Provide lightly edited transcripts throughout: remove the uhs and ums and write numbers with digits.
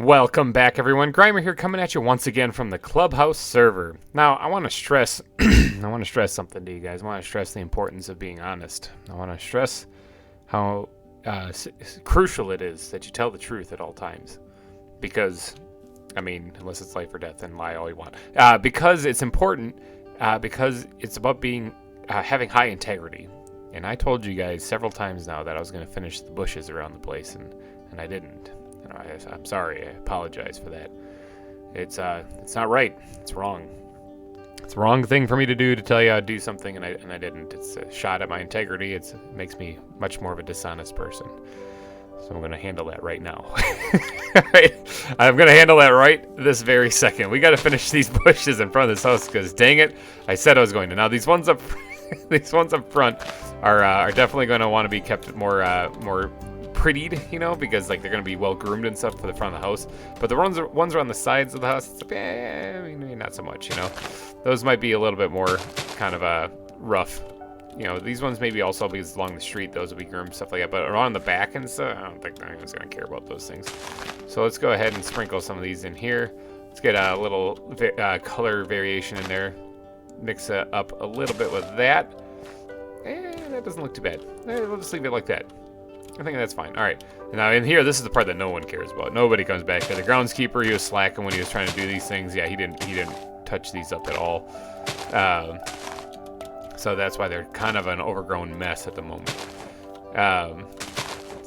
Welcome back, everyone. GReimer here, coming at you once again from the Clubhouse server. Now, I want to stress, something to you guys. I want to stress the importance of being honest. I want to stress how crucial it is that you tell the truth at all times, because, I mean, unless it's life or death, then lie all you want. Because it's important. Because it's about having high integrity. And I told you guys several times now that I was going to finish the bushes around the place, and I didn't. I'm sorry. I apologize for that. It's not right. It's wrong. It's the wrong thing for me to do, to tell you I'd do something and I didn't. It's a shot at my integrity. It makes me much more of a dishonest person. So I'm going to handle that right now. I'm going to handle that right this very second. We got to finish these bushes in front of this house because, dang it, I said I was going to. Now these ones up, these ones up front are definitely going to want to be kept more prettied, you know, because like they're going to be well groomed and stuff for the front of the house. But the ones are on the sides of the house. It's not so much, you know. Those might be a little bit more kind of rough. You know, these ones maybe also because along the street, those will be groomed, stuff like that. But around the back and stuff, I don't think anyone's going to care about those things. So let's go ahead and sprinkle some of these in here. Let's get a little color variation in there. Mix it up a little bit with that. And that doesn't look too bad. We'll just leave it like that. I think that's fine. All right. Now in here, this is the part that no one cares about. Nobody comes back here. The groundskeeper, he was slacking when he was trying to do these things. Yeah, he didn't touch these up at all. So that's why they're kind of an overgrown mess at the moment.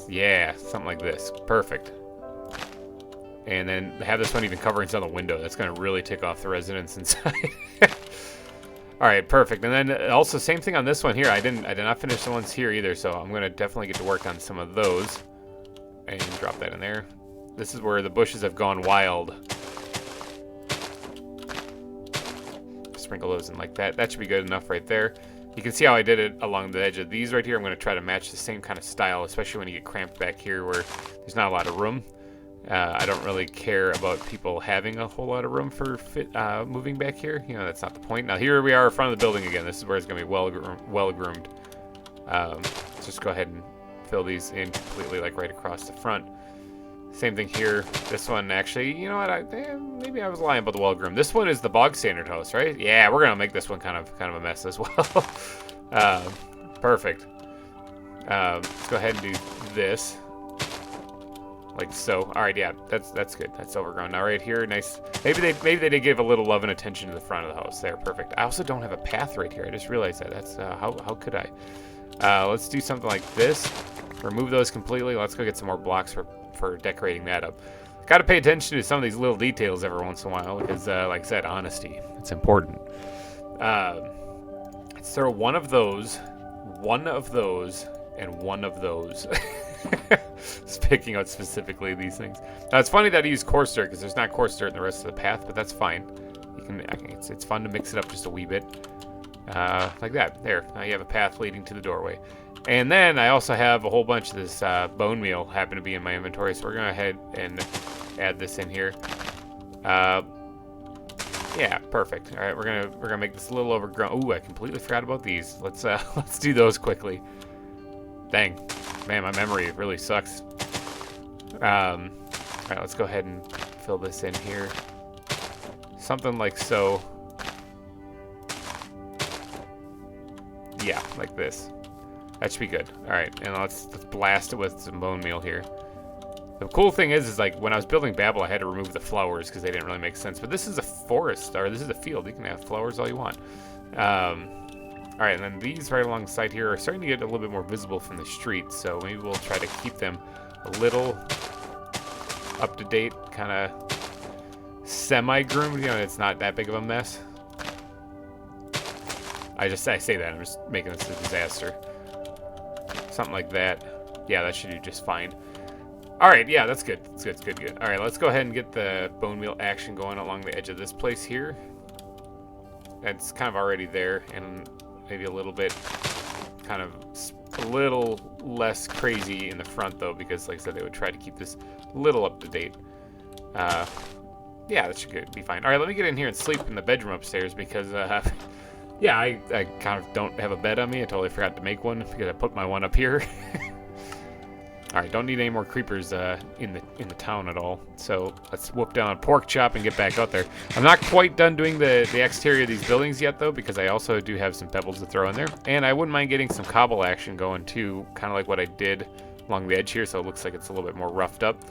Yeah, something like this. Perfect. And then have this one even covering some of the window. That's going to really tick off the residents inside. All right, perfect. And then also same thing on this one here. I did not finish the ones here either, so I'm going to definitely get to work on some of those. And drop that in there. This is where the bushes have gone wild. Sprinkle those in like that. That should be good enough right there. You can see how I did it along the edge of these right here. I'm going to try to match the same kind of style, especially when you get cramped back here where there's not a lot of room. I don't really care about people having a whole lot of room for moving back here. You know, that's not the point. Now here we are in front of the building again. This is where it's going to be well groomed. Just go ahead and fill these in completely, like right across the front. Same thing here. This one actually, you know what? Maybe I was lying about the well groomed. This one is the bog standard house, right? Yeah, we're gonna make this one kind of a mess as well. Perfect. Let's go ahead and do this. Like so. All right, yeah, that's good. That's overgrown. Now right here, nice. Maybe they did give a little love and attention to the front of the house. There, perfect. I also don't have a path right here. I just realized that. That's how could I? Let's do something like this. Remove those completely. Let's go get some more blocks for decorating that up. Got to pay attention to some of these little details every once in a while because, like I said, honesty. It's important. Let's throw one of those, and one of those. Just picking out specifically these things. Now it's funny that I use coarse dirt because there's not coarse dirt in the rest of the path, but that's fine. It's fun to mix it up just a wee bit, like that. There, now you have a path leading to the doorway. And then I also have a whole bunch of this bone meal happen to be in my inventory, so we're gonna go ahead and add this in here. Yeah, perfect. All right, we're gonna make this a little overgrown. Ooh, I completely forgot about these. Let's do those quickly. Dang. Man, my memory really sucks. All right, let's go ahead and fill this in here. Something like so. Yeah, like this. That should be good. All right, and let's blast it with some bone meal here. The cool thing is like when I was building Babel, I had to remove the flowers because they didn't really make sense. But this is a forest, or this is a field. You can have flowers all you want. All right, and then these right alongside here are starting to get a little bit more visible from the street, so maybe we'll try to keep them a little up to date, kind of semi-groomed. You know, it's not that big of a mess. I say that, I'm just making this a disaster. Something like that. Yeah, that should do just fine. All right, yeah, that's good. That's good. All right, let's go ahead and get the bone meal action going along the edge of this place here. It's kind of already there, and maybe a little bit, kind of a little less crazy in the front though, because like I said, they would try to keep this a little up to date. Yeah, that should be fine. All right, let me get in here and sleep in the bedroom upstairs because, yeah, I kind of don't have a bed on me. I totally forgot to make one because I put my one up here. Alright, don't need any more creepers in the town at all. So let's whoop down a pork chop and get back out there. I'm not quite done doing the exterior of these buildings yet, though, because I also do have some pebbles to throw in there. And I wouldn't mind getting some cobble action going, too, kind of like what I did along the edge here, so it looks like it's a little bit more roughed up.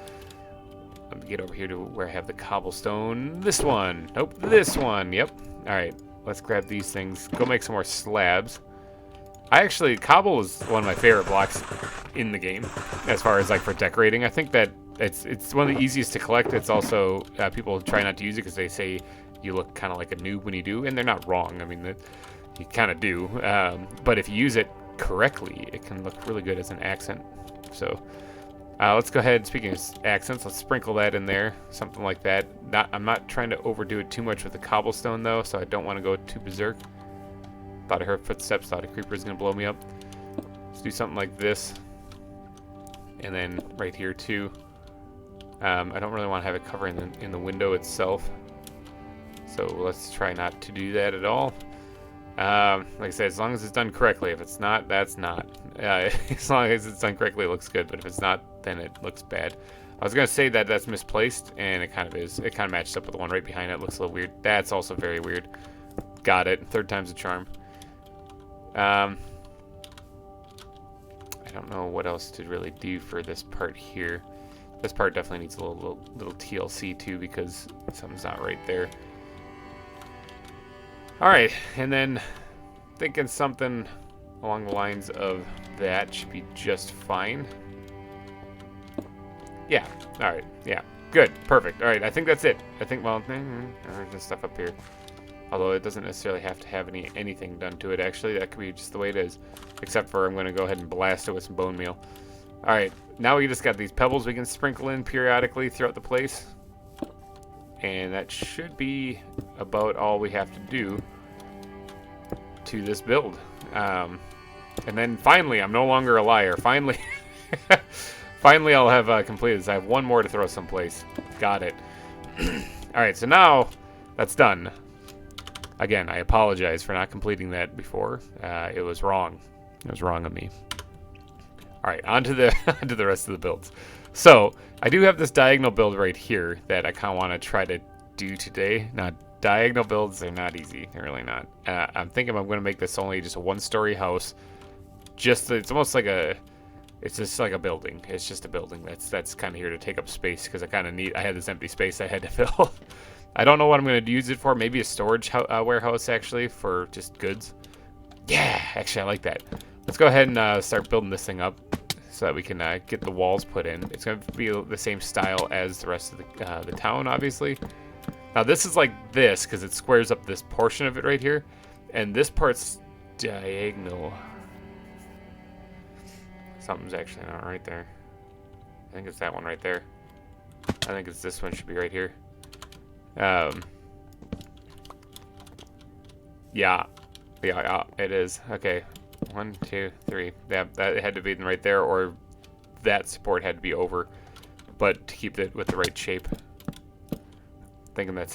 Let me get over here to where I have the cobblestone. This one. Nope, this one. Yep. Alright, let's grab these things. Go make some more slabs. Cobble is one of my favorite blocks in the game, as far as like for decorating. I think that it's one of the easiest to collect. It's also, people try not to use it because they say you look kind of like a noob when you do, and they're not wrong. I mean, you kind of do. But if you use it correctly, it can look really good as an accent. So let's go ahead, speaking of accents, let's sprinkle that in there, something like that. I'm not trying to overdo it too much with the cobblestone, though, so I don't want to go too berserk. Thought I heard footsteps, thought a creeper was going to blow me up. Let's do something like this. And then right here, too. I don't really want to have it covering in the window itself. So let's try not to do that at all. Like I said, as long as it's done correctly. If it's not, that's not. As long as it's done correctly, it looks good. But if it's not, then it looks bad. I was going to say that that's misplaced, and it kind of is. It kind of matches up with the one right behind it. It looks a little weird. That's also very weird. Got it. Third time's a charm. I don't know what else to really do for this part here. This part definitely needs a little TLC too, because something's not right there. Alright, and then thinking something along the lines of that should be just fine. Yeah, alright, yeah, good, perfect. Alright, I think that's it. I think, well, there's this stuff up here. Although it doesn't necessarily have to have anything done to it, actually. That could be just the way it is. Except for I'm going to go ahead and blast it with some bone meal. Alright, now we just got these pebbles we can sprinkle in periodically throughout the place. And that should be about all we have to do to this build. And then finally, I'm no longer a liar. Finally, finally I'll have completed this. I have one more to throw someplace. Got it. Alright, so now that's done. Again, I apologize for not completing that before. It was wrong. It was wrong of me. Alright, on to the rest of the builds. So, I do have this diagonal build right here that I kind of want to try to do today. Now, diagonal builds are not easy. They're really not. I'm thinking I'm going to make this only just a one-story house. It's almost like it's just like a building. It's just a building that's kind of here to take up space because I had this empty space I had to fill. I don't know what I'm going to use it for. Maybe a storage warehouse, actually, for just goods. Yeah, actually, I like that. Let's go ahead and start building this thing up so that we can get the walls put in. It's going to be the same style as the rest of the town, obviously. Now, this is like this because it squares up this portion of it right here. And this part's diagonal. Something's actually not right there. I think it's that one right there. I think it's this one should be right here. Yeah, it is. Okay, 1, 2, 3. Yeah, that had to be right there, or that support had to be over. But to keep it with the right shape, thinking that's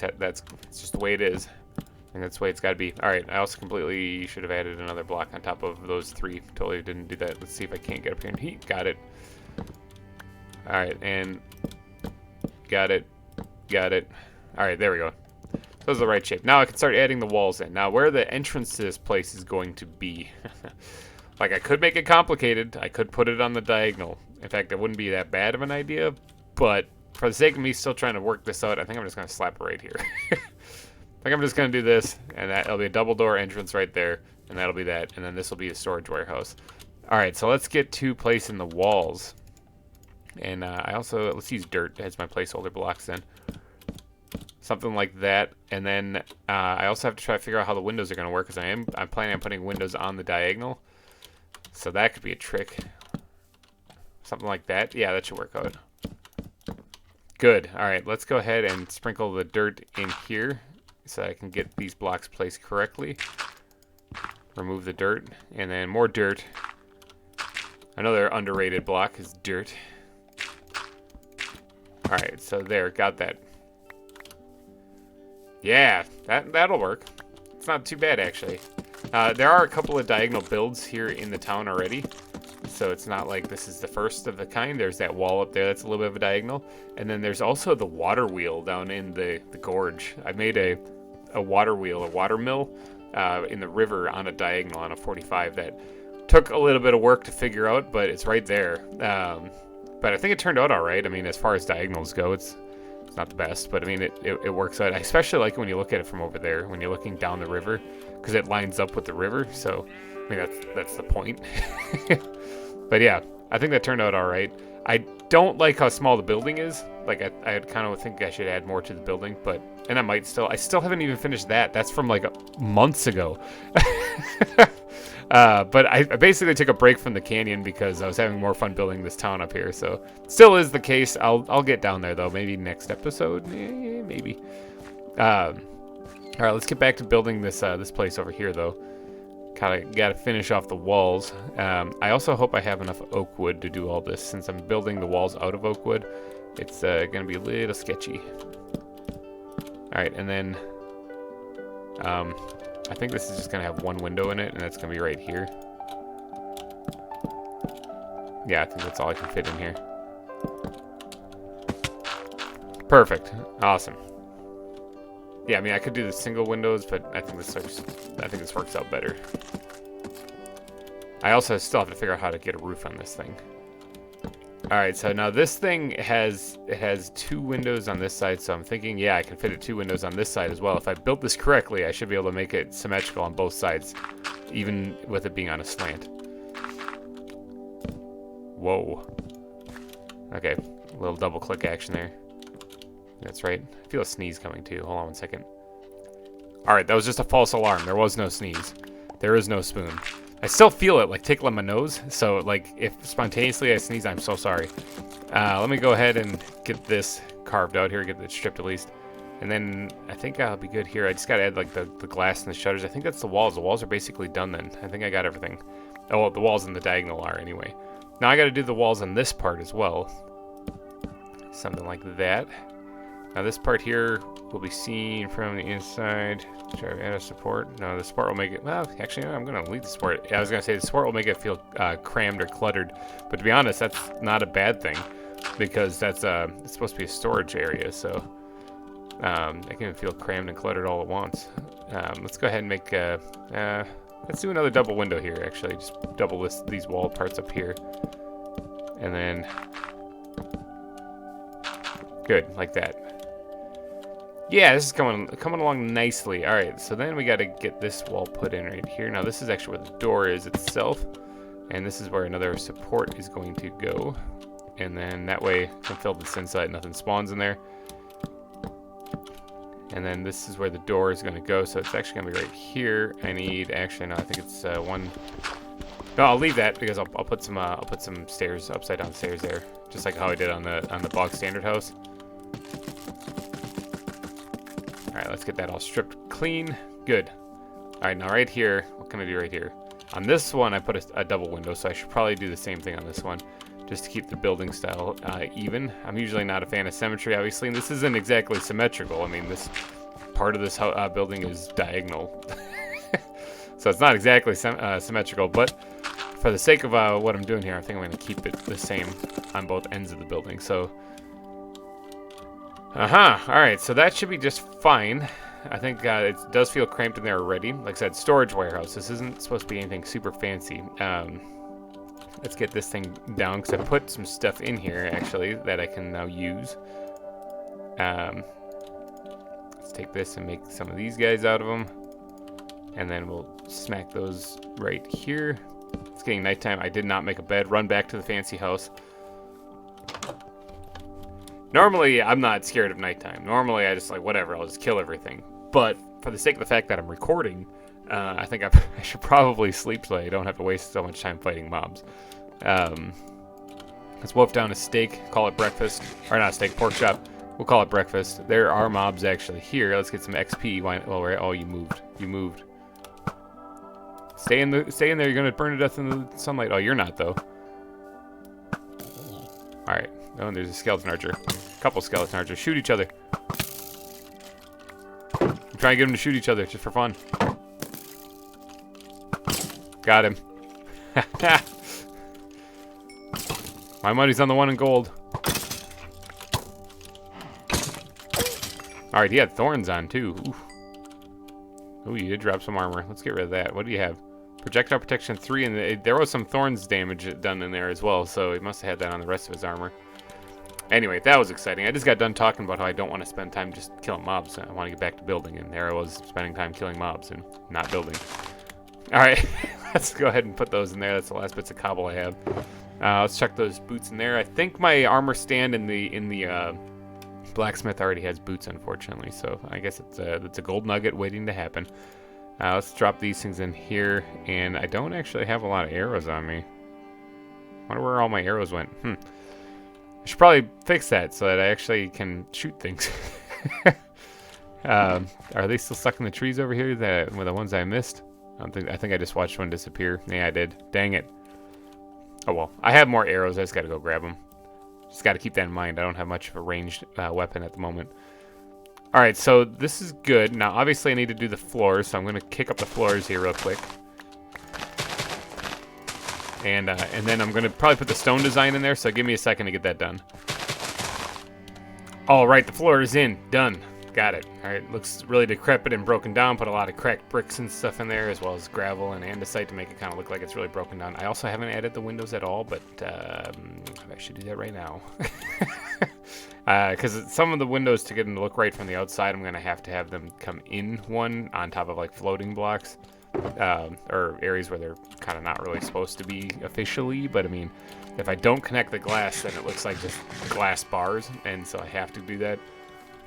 just the way it is. I think that's the way it's got to be. All right, I also completely should have added another block on top of those 3. Totally didn't do that. Let's see if I can't get up here and heat. Got it. All right, and got it. Alright, there we go. Those are the right shape. Now I can start adding the walls in. Now, where the entrance to this place is going to be. Like, I could make it complicated. I could put it on the diagonal. In fact, it wouldn't be that bad of an idea. But for the sake of me still trying to work this out, I think I'm just going to slap it right here. I think I'm just going to do this. And that'll be a double door entrance right there. And that'll be that. And then this will be a storage warehouse. Alright, so let's get to placing the walls. And let's use dirt as my placeholder blocks then. Something like that, and then I also have to try to figure out how the windows are going to work, because I'm planning on putting windows on the diagonal, so that could be a trick. Something like that. Yeah, that should work out. Good. All right, let's go ahead and sprinkle the dirt in here, so I can get these blocks placed correctly. Remove the dirt, and then more dirt. Another underrated block is dirt. All right, so there, got that. Yeah, that'll work. It's not too bad, actually. There are a couple of diagonal builds here in the town already. So it's not like this is the first of the kind. There's that wall up there that's a little bit of a diagonal. And then there's also the water wheel down in the gorge. I made a water wheel, a water mill in the river on a diagonal on a 45 that took a little bit of work to figure out, but it's right there. But I think it turned out all right. I mean, as far as diagonals go, it's not the best, but I mean, it works out. I especially like it when you look at it from over there, when you're looking down the river, because it lines up with the river. So, I mean, that's the point. But yeah, I think that turned out all right. I don't like how small the building is. Like, I kind of think I should add more to the building, but, and I still haven't even finished that. That's from like months ago. But I basically took a break from the canyon because I was having more fun building this town up here. So still is the case. I'll get down there though. Maybe next episode. Maybe. All right, let's get back to building this place over here though. Gotta finish off the walls. I also hope I have enough oak wood to do all this. Since I'm building the walls out of oak wood, it's gonna be a little sketchy. All right, and then I think this is just gonna have one window in it, and that's gonna be right here. Yeah, I think that's all I can fit in here. Perfect. Awesome. Yeah, I mean, I could do the single windows, but I think this works out better. I also still have to figure out how to get a roof on this thing. All right, so now this thing has 2 windows on this side, so I'm thinking, yeah, I can fit it 2 windows on this side as well. If I built this correctly, I should be able to make it symmetrical on both sides, even with it being on a slant. Whoa. Okay, a little double click action there. That's right. I feel a sneeze coming too. Hold on 1 second. All right, that was just a false alarm. There was no sneeze. There is no spoon. I still feel it, like, tickle in my nose. So, like, if spontaneously I sneeze, I'm so sorry. Let me go ahead and get this carved out here, get it stripped at least. And then I think I'll be good here. I just got to add, like, the glass and the shutters. I think that's the walls. The walls are basically done then. I think I got everything. Oh, well, the walls in the diagonal are anyway. Now I got to do the walls on this part as well. Something like that. Now this part here will be seen from the inside. Try to add a support. No, the support will make it, well, actually, I'm going to leave the support. I was going to say the support will make it feel crammed or cluttered. But to be honest, that's not a bad thing. Because that's it's supposed to be a storage area, so it can feel crammed and cluttered all at once. Let's go ahead and make, let's do another double window here, actually. Just double these wall parts up here. And then, good, like that. Yeah, this is coming along nicely. All right, so then we got to get this wall put in right here. Now this is actually where the door is itself, and this is where another support is going to go. And then that way I can fill this inside, nothing spawns in there. And then this is where the door is going to go, so it's actually going to be right here. I need, actually, no, I think it's one. No, I'll leave that because I'll put some stairs, upside down stairs there, just like how I did on the bog standard house. All right, let's get that all stripped clean. Good. All right, now right here, what can I do right here? On this one, I put a double window, so I should probably do the same thing on this one, just to keep the building style even. I'm usually not a fan of symmetry, obviously, and this isn't exactly symmetrical. I mean, this part of this building is diagonal, so it's not exactly symmetrical, but for the sake of what I'm doing here, I think I'm going to keep it the same on both ends of the building. So, all right, so that should be just fine. I think it does feel cramped in there already. Like I said, storage warehouse. This isn't supposed to be anything super fancy. Let's get this thing down, because I put some stuff in here, actually, that I can now use. Let's take this and make some of these guys out of them. And then we'll smack those right here. It's getting nighttime. I did not make a bed. Run back to the fancy house. Normally, I'm not scared of nighttime. Normally, I just like, whatever, I'll just kill everything. But for the sake of the fact that I'm recording, I think I should probably sleep so I don't have to waste so much time fighting mobs. Let's wolf down a steak, call it breakfast. Or not steak, pork chop. We'll call it breakfast. There are mobs actually here. Let's get some XP. Oh, you moved. You moved. Stay in there. You're gonna burn to death in the sunlight. Oh, you're not though. All right. Oh, and there's a skeleton archer. Couple skeleton archers. Shoot each other. I'm trying to get them to shoot each other just for fun. Got him. My money's on the one in gold. Alright, he had thorns on, too. Oof. Ooh, you did drop some armor. Let's get rid of that. What do you have? Projectile protection 3, and there was some thorns damage done in there as well, so he must have had that on the rest of his armor. Anyway, that was exciting. I just got done talking about how I don't want to spend time just killing mobs. I want to get back to building, and there I was spending time killing mobs and not building. Alright, let's go ahead and put those in there. That's the last bits of cobble I have. Let's check those boots in there. I think my armor stand in the blacksmith already has boots, unfortunately, so I guess it's a gold nugget waiting to happen. Let's drop these things in here, and I don't actually have a lot of arrows on me. Wonder where all my arrows went. I should probably fix that so that I actually can shoot things. Are they still stuck in the trees over here? Were the ones I missed? I think I just watched one disappear. Yeah, I did. Dang it. Oh well, I have more arrows. I just got to go grab them. Just got to keep that in mind. I don't have much of a ranged weapon at the moment. All right, so this is good. Now, obviously, I need to do the floors, so I'm going to kick up the floors here real quick. And then I'm going to probably put the stone design in there, so give me a second to get that done. All right, the floor is in. Done. Got it. All right, looks really decrepit and broken down. Put a lot of cracked bricks and stuff in there, as well as gravel and andesite to make it kind of look like it's really broken down. I also haven't added the windows at all, but I should do that right now. Because some of the windows, to get them to look right from the outside, I'm going to have them come in one on top of like floating blocks. Or areas where they're kind of not really supposed to be officially, but I mean, if I don't connect the glass, then it looks like just glass bars, and so I have to do that.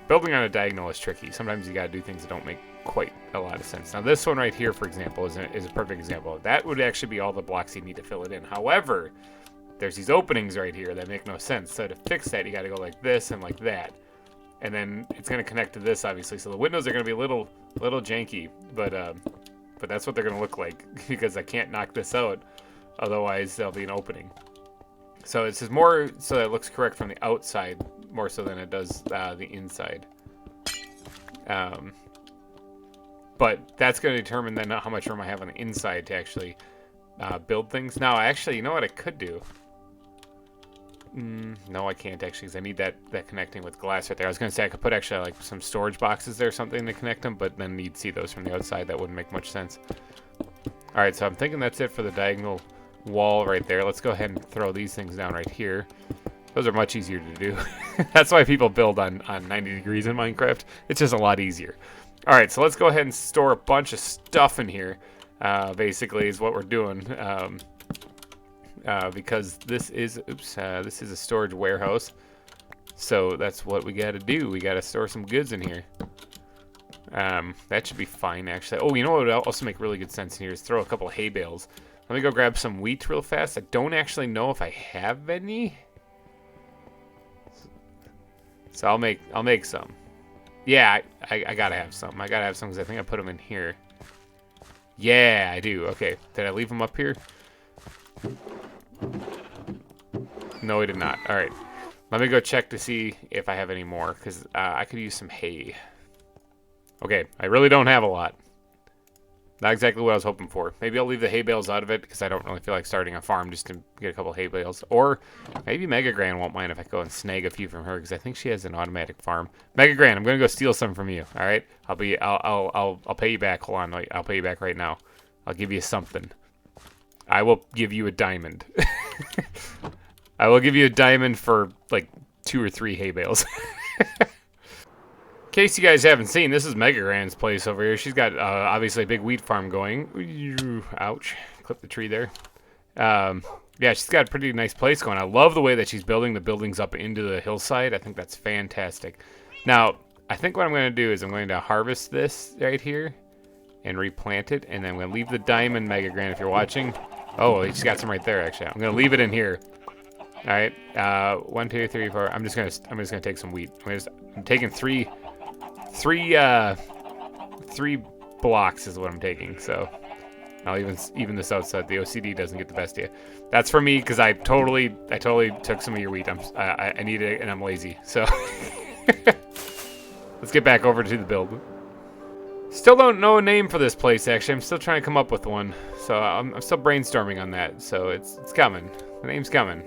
Building on a diagonal is tricky. Sometimes you gotta do things that don't make quite a lot of sense. Now this one right here, for example, is a perfect example. That would actually be all the blocks you need to fill it in. However, there's these openings right here that make no sense. So to fix that, you gotta go like this and like that. And then it's gonna connect to this, obviously. So the windows are gonna be a little janky, but that's what they're going to look like, because I can't knock this out, otherwise there'll be an opening. So it's just more so that it looks correct from the outside, more so than it does the inside. But that's going to determine then how much room I have on the inside to actually build things. Now, actually, you know what I could do? No, I can't actually, because I need that connecting with glass right there. I was going to say I could put actually like some storage boxes there or something to connect them, but then you'd see those from the outside. That wouldn't make much sense. All right, so I'm thinking that's it for the diagonal wall right there. Let's go ahead and throw these things down right here. Those are much easier to do. That's why people build on 90 degrees in Minecraft. It's just a lot easier. All right, so let's go ahead and store a bunch of stuff in here, basically is what we're doing. Because this is a storage warehouse, so that's what we got to do. We got to store some goods in here. That should be fine, actually. Oh, you know what would also make really good sense in here is throw a couple hay bales. Let me go grab some wheat real fast. I don't actually know if I have any, so I'll make some. Yeah, I gotta have some. I gotta have some because I think I put them in here. Yeah, I do. Okay, did I leave them up here? No, I did not. All right, let me go check to see if I have any more, because I could use some hay. Okay, I really don't have a lot. Not exactly what I was hoping for. Maybe I'll leave the hay bales out of it, because I don't really feel like starting a farm just to get a couple hay bales. Or maybe Mega Gran won't mind if I go and snag a few from her, because I think she has an automatic farm. Mega Gran, I'm gonna go steal some from you. All right, I'll pay you back. Hold on, I'll pay you back right now. I'll give you something. I will give you a diamond. I will give you a diamond for like 2 or 3 hay bales. In case you guys haven't seen, this is Mega Gran's place over here. She's got obviously a big wheat farm going. Ouch. Clip the tree there. Yeah, she's got a pretty nice place going. I love the way that she's building the buildings up into the hillside. I think that's fantastic. Now, I think what I'm going to do is I'm going to harvest this right here and replant it, and then I'm going to leave the diamond, Mega Gran, if you're watching. Oh, she's got some right there, actually. I'm going to leave it in here. All right. 1, 2, 3, 4. I'm just gonna take some wheat. I'm taking three blocks is what I'm taking. So I'll even this out so that the OCD doesn't get the best of you. That's for me because I totally took some of your wheat. I need it and I'm lazy. So let's get back over to the build. Still don't know a name for this place. Actually, I'm still trying to come up with one. So I'm still brainstorming on that. So it's coming. The name's coming.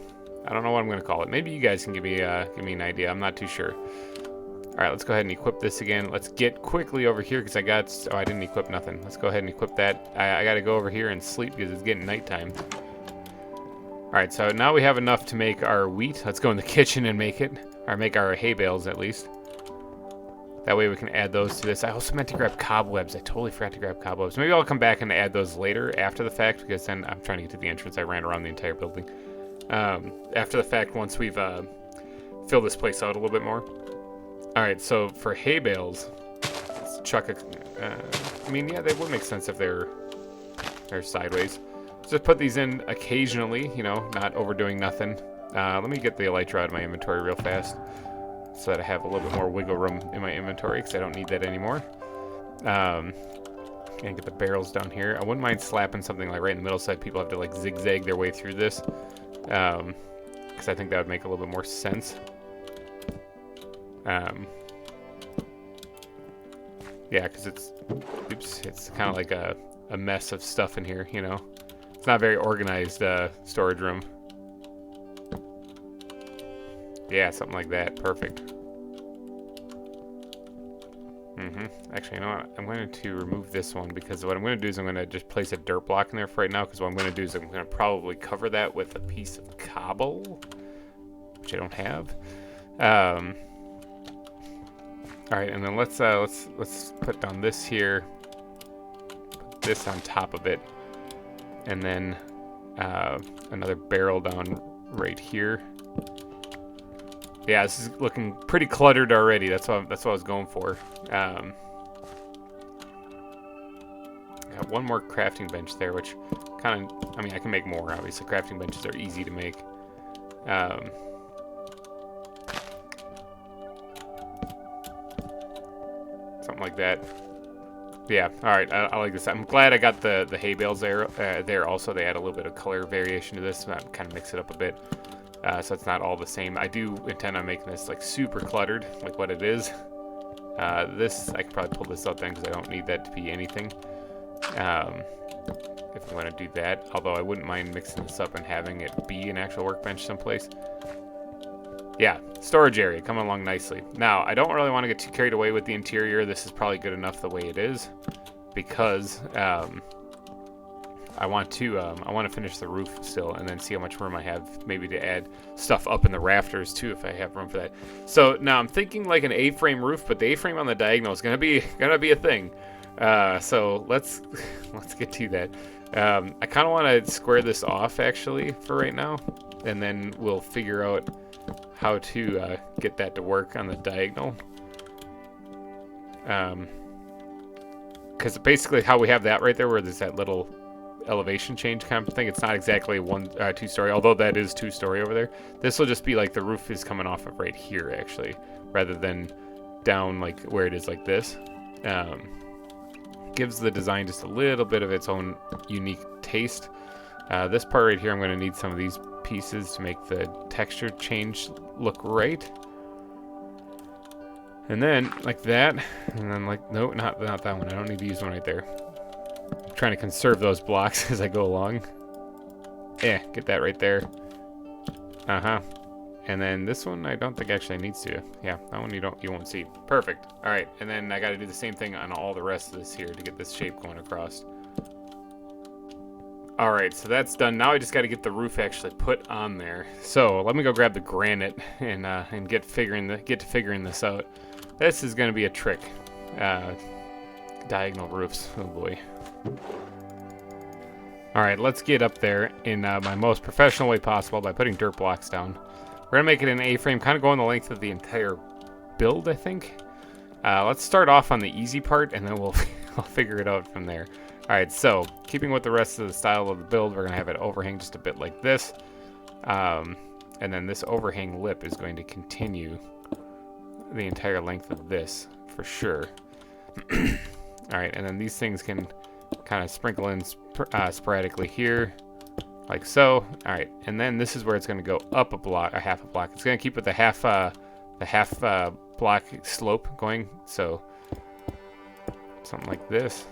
I don't know what I'm going to call it. Maybe you guys can give me an idea. I'm not too sure. All right, let's go ahead and equip this again. Let's get quickly over here because I didn't equip nothing. Let's go ahead and equip that. I got to go over here and sleep because it's getting nighttime. All right, so now we have enough to make our wheat. Let's go in the kitchen and make it, or make our hay bales at least. That way we can add those to this. I also meant to grab cobwebs. I totally forgot to grab cobwebs. Maybe I'll come back and add those later after the fact because then I'm trying to get to the entrance. I ran around the entire building. After the fact, once we've filled this place out a little bit more. All right, so for hay bales, let's chuck I mean, yeah, they would make sense if they're sideways. Just put these in occasionally, you know, not overdoing nothing. Let me get the elytra out of my inventory real fast so that I have a little bit more wiggle room in my inventory because I don't need that anymore. And get the barrels down here. I wouldn't mind slapping something like right in the middle so that people have to like zigzag their way through this. Because I think that would make a little bit more sense. Yeah, because it's kind of like a mess of stuff in here, you know. It's not a very organized storage room. Yeah, something like that. Perfect. Actually, you know what? I'm going to remove this one because what I'm going to do is I'm going to just place a dirt block in there for right now because what I'm going to do is I'm going to probably cover that with a piece of cobble, which I don't have. All right, and then let's put down this here, put this on top of it, and then another barrel down right here. Yeah, this is looking pretty cluttered already. That's what I was going for. Got one more crafting bench there, which kind of, I mean, I can make more. Obviously, crafting benches are easy to make. Something like that. Yeah, all right, I like this. I'm glad I got the hay bales there also. They add a little bit of color variation to this, so that kind of mix it up a bit. So it's not all the same. I do intend on making this like super cluttered, like what it is. This, I could probably pull this out then because I don't need that to be anything. If you want to do that, although I wouldn't mind mixing this up and having it be an actual workbench someplace. Yeah, storage area coming along nicely. Now, I don't really want to get too carried away with the interior. This is probably good enough the way it is because I want to finish the roof still and then see how much room I have maybe to add stuff up in the rafters too if I have room for that. So now I'm thinking like an A-frame roof, but the A-frame on the diagonal is gonna be a thing. So let's get to that. I kind of want to square this off actually for right now, and then we'll figure out how to get that to work on the diagonal. Because basically how we have that right there where there's that little elevation change kind of thing, it's not exactly a two-story, although that is two-story over there. This will just be like the roof is coming off of right here actually, rather than down like where it is like this. Gives the design just a little bit of its own unique taste. This part right here, I'm going to need some of these pieces to make the texture change look right. And then like that, and then like, no, not that one. I don't need to use one right there. I'm trying to conserve those blocks as I go along. Yeah, get that right there. And then this one, I don't think actually needs to. Yeah, that one you won't see. Perfect. All right, and then I got to do the same thing on all the rest of this here to get this shape going across. All right, so that's done. Now I just got to get the roof actually put on there. So let me go grab the granite and get to figuring this out. This is going to be a trick. Diagonal roofs. Oh boy. All right, let's get up there in my most professional way possible by putting dirt blocks down. We're gonna make it an A-frame, kind of going the length of the entire build, I think. Let's start off on the easy part, and then we'll figure it out from there. All right, so keeping with the rest of the style of the build, we're gonna have it overhang just a bit like this, and then this overhang lip is going to continue the entire length of this for sure. All right, and then these things can kind of sprinkle in sporadically here, like so. All right, and then this is where it's going to go up a block, a half a block. It's going to keep with the half block slope going, so something like this.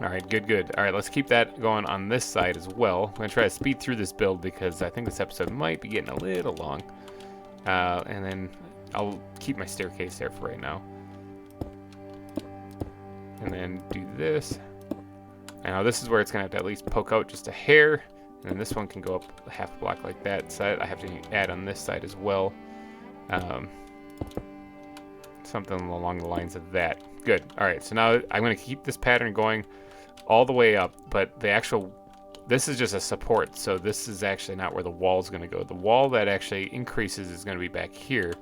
All right, good, good. All right, let's keep that going on this side as well. I'm going to try to speed through this build because I think this episode might be getting a little long. And then I'll keep my staircase there for right now. And then do this. Now this is where it's going to have to at least poke out just a hair. And then this one can go up a half block like that. So I have to add on this side as well. Something along the lines of that. Good. All right, so now I'm going to keep this pattern going all the way up, but this is just a support, so this is actually not where the wall is going to go. The wall that actually increases is going to be back here,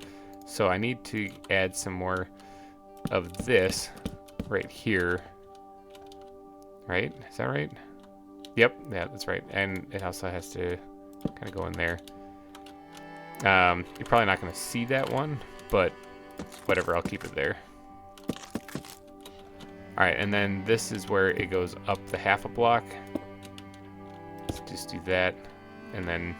so I need to add some more of this right here. Right? Is that right? Yep, yeah, that's right. And it also has to kind of go in there. You're probably not going to see that one, but whatever, I'll keep it there. Alright, and then this is where it goes up the half a block. Let's just do that. And then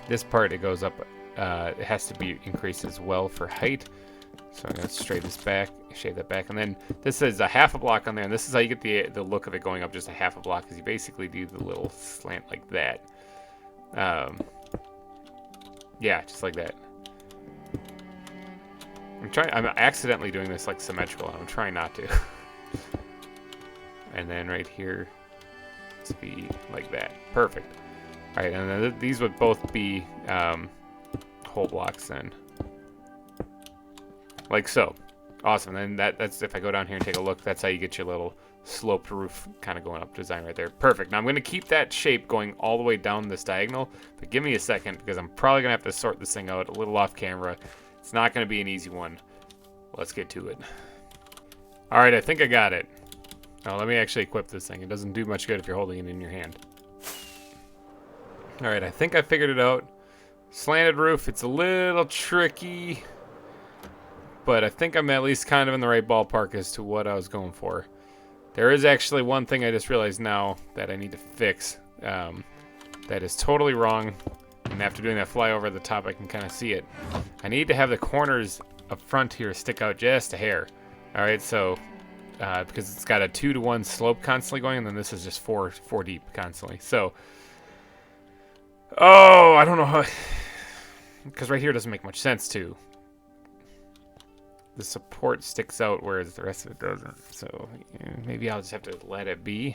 this part, it goes up, it has to be increased as well for height. So I'm going to straight this back, shave that back. And then this is a half a block on there, and this is how you get the look of it going up just a half a block, because you basically do the little slant like that. Yeah, just like that. I'm accidentally doing this like symmetrical, and I'm trying not to. And then right here, let's be like that. Perfect. All right, and then these would both be whole blocks then. Like so. Awesome. Then that's if I go down here and take a look, that's how you get your little sloped roof kind of going up design right there. Perfect. Now I'm going to keep that shape going all the way down this diagonal, but give me a second because I'm probably going to have to sort this thing out a little off camera. It's not going to be an easy one. Let's get to it. All right, I think I got it. Oh, let me actually equip this thing. It doesn't do much good if you're holding it in your hand. All right, I think I figured it out. Slanted roof, it's a little tricky, but I think I'm at least kind of in the right ballpark as to what I was going for. There is actually one thing I just realized now that I need to fix. That is totally wrong. And after doing that fly over the top, I can kind of see it. I need to have the corners up front here stick out just a hair. All right, so because it's got a 2-to-1 slope constantly going, and then this is just 4 deep constantly. So, oh, I don't know how, because right here doesn't make much sense too. The support sticks out, whereas the rest of it doesn't. So yeah, maybe I'll just have to let it be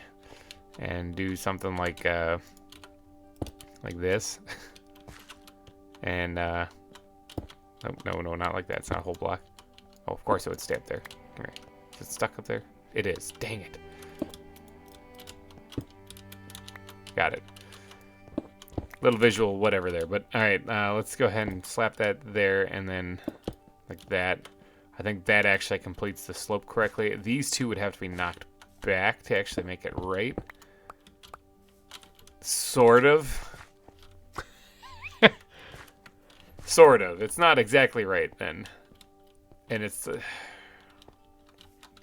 and do something like this. And no, not like that. It's not a whole block. Oh, of course it would stay up there. Come here. Is it stuck up there? It is. Dang it. Got it. Little visual whatever there. But all right, let's go ahead and slap that there, and then like that. I think that actually completes the slope correctly. These two would have to be knocked back to actually make it right. Sort of. Sort of. It's not exactly right then. And it's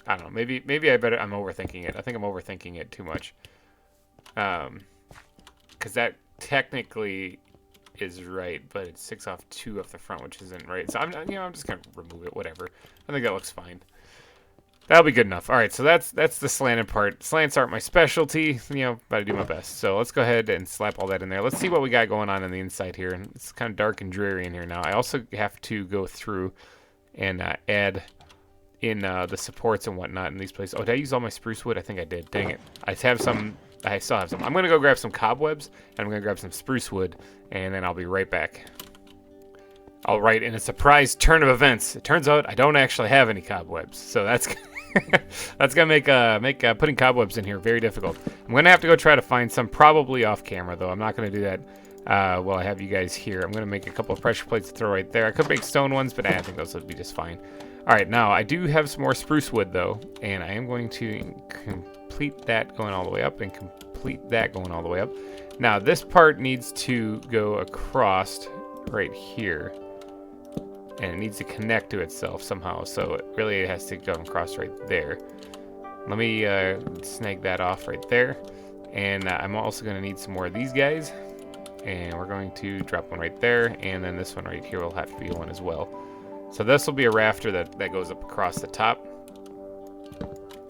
I don't know. Maybe I'm overthinking it. I think I'm overthinking it too much. Because that technically is right, but it sticks off 2 off the front, which isn't right. So I'm just gonna remove it. Whatever. I think that looks fine. That'll be good enough. All right, so that's the slanted part. Slants aren't my specialty, but I do my best. So let's go ahead and slap all that in there. Let's see what we got going on the inside here. And it's kind of dark and dreary in here now. I also have to go through and add in the supports and whatnot in these places. Oh, did I use all my spruce wood? I think I did. Dang it. I still have some. I'm going to go grab some cobwebs, and I'm going to grab some spruce wood, and then I'll be right back. All right, in a surprise turn of events, it turns out I don't actually have any cobwebs, so that's that's gonna make putting cobwebs in here very difficult. I'm gonna have to go try to find some, probably off camera though. I'm not gonna do that while I have you guys here. I'm gonna make a couple of pressure plates to throw right there. I could make stone ones, but I think those would be just fine. All right, now I do have some more spruce wood though, and I am going to complete that going all the way up and complete that going all the way up. Now this part needs to go across right here. And it needs to connect to itself somehow, so it really has to go across right there. Let me snag that off right there. And I'm also going to need some more of these guys. And we're going to drop one right there, and then this one right here will have to be one as well. So this will be a rafter that goes up across the top,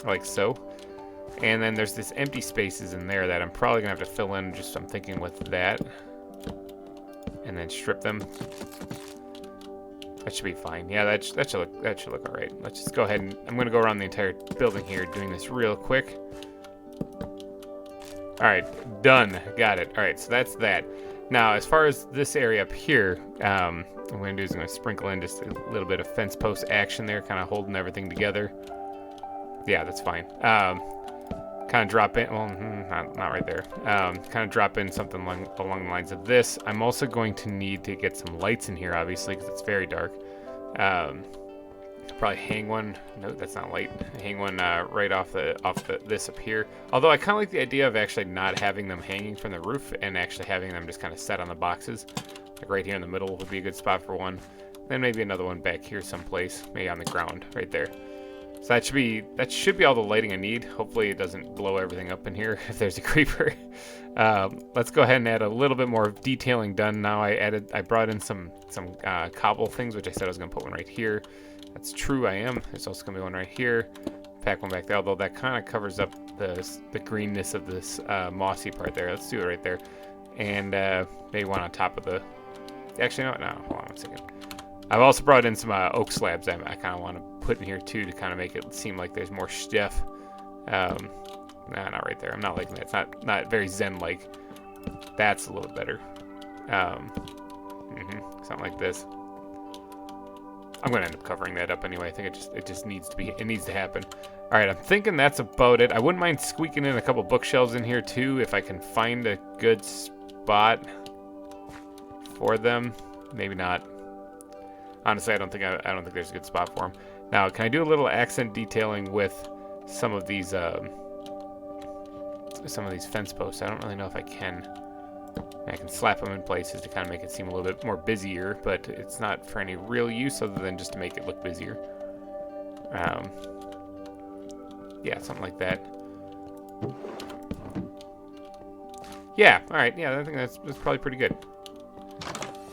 like so. And then there's this empty spaces in there that I'm probably gonna have to fill in. Just I'm thinking with that, and then strip them. That should be fine. Yeah, that should look all right. Let's just go ahead and I'm gonna go around the entire building here, doing this real quick. All right, done. Got it. All right, so that's that. Now, as far as this area up here, what I'm gonna do is I'm gonna sprinkle in just a little bit of fence post action there, kind of holding everything together. Yeah, that's fine. Kind of drop in, well, not right there. Kind of drop in something along the lines of this. I'm also going to need to get some lights in here, obviously, because it's very dark. Probably hang one. No, that's not light. Hang one right off this up here. Although I kind of like the idea of actually not having them hanging from the roof and actually having them just kind of set on the boxes. Like right here in the middle would be a good spot for one. Then maybe another one back here someplace, maybe on the ground right there. So that should be all the lighting I need. Hopefully it doesn't blow everything up in here if there's a creeper. Let's go ahead and add a little bit more detailing done. Now I brought in some cobble things, which I said I was gonna put one right here. That's true, I am. There's also gonna be one right here. Pack one back there, although that kind of covers up the greenness of this mossy part there. Let's do it right there. And maybe one on top of the, actually no, hold on one second. I've also brought in some oak slabs I kind of want to put in here too to kind of make it seem like there's more stuff. Nah, not right there. I'm not liking that. It's not very zen-like. That's a little bit better. Something like this. I'm gonna end up covering that up anyway. I think it just needs to happen. All right, I'm thinking that's about it. I wouldn't mind squeaking in a couple bookshelves in here too if I can find a good spot for them. Maybe not. Honestly, I don't think there's a good spot for them. Now, can I do a little accent detailing with some of these fence posts? I don't really know if I can. I can slap them in places to kind of make it seem a little bit more busier, but it's not for any real use other than just to make it look busier. Yeah, something like that. Yeah, all right. Yeah, I think that's probably pretty good.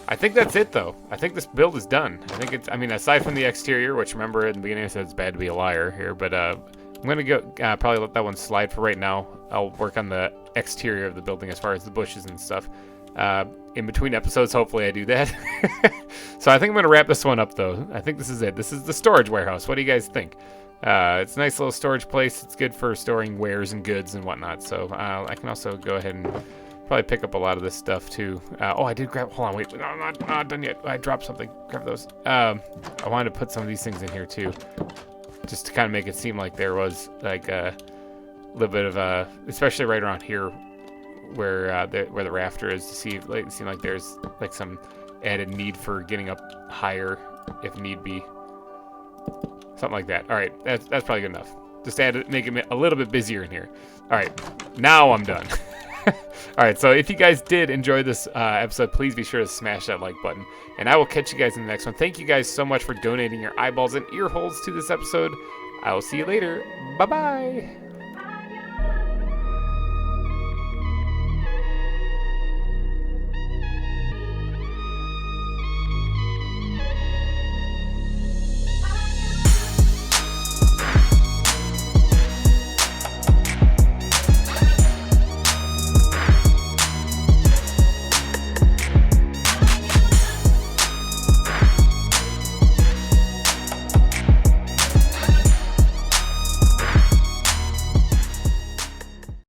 I think that's it, though. I think this build is done. I mean, aside from the exterior, which remember in the beginning I said it's bad to be a liar here, but I'm going to go probably let that one slide for right now. I'll work on the exterior of the building as far as the bushes and stuff. In between episodes, hopefully I do that. So I think I'm going to wrap this one up, though. I think this is it. This is the storage warehouse. What do you guys think? It's a nice little storage place. It's good for storing wares and goods and whatnot. So I can also go ahead and probably pick up a lot of this stuff too. Oh, I did grab, hold on, wait, no, I'm not done yet. I dropped something, grab those. I wanted to put some of these things in here too, just to kind of make it seem like there was like a little bit of especially right around here where the rafter is, to seem like there's like some added need for getting up higher if need be. Something like that. All right, that's probably good enough. Just make it a little bit busier in here. All right, now I'm done. All right, so if you guys did enjoy this episode, please be sure to smash that like button. And I will catch you guys in the next one. Thank you guys so much for donating your eyeballs and ear holes to this episode. I will see you later. Bye-bye.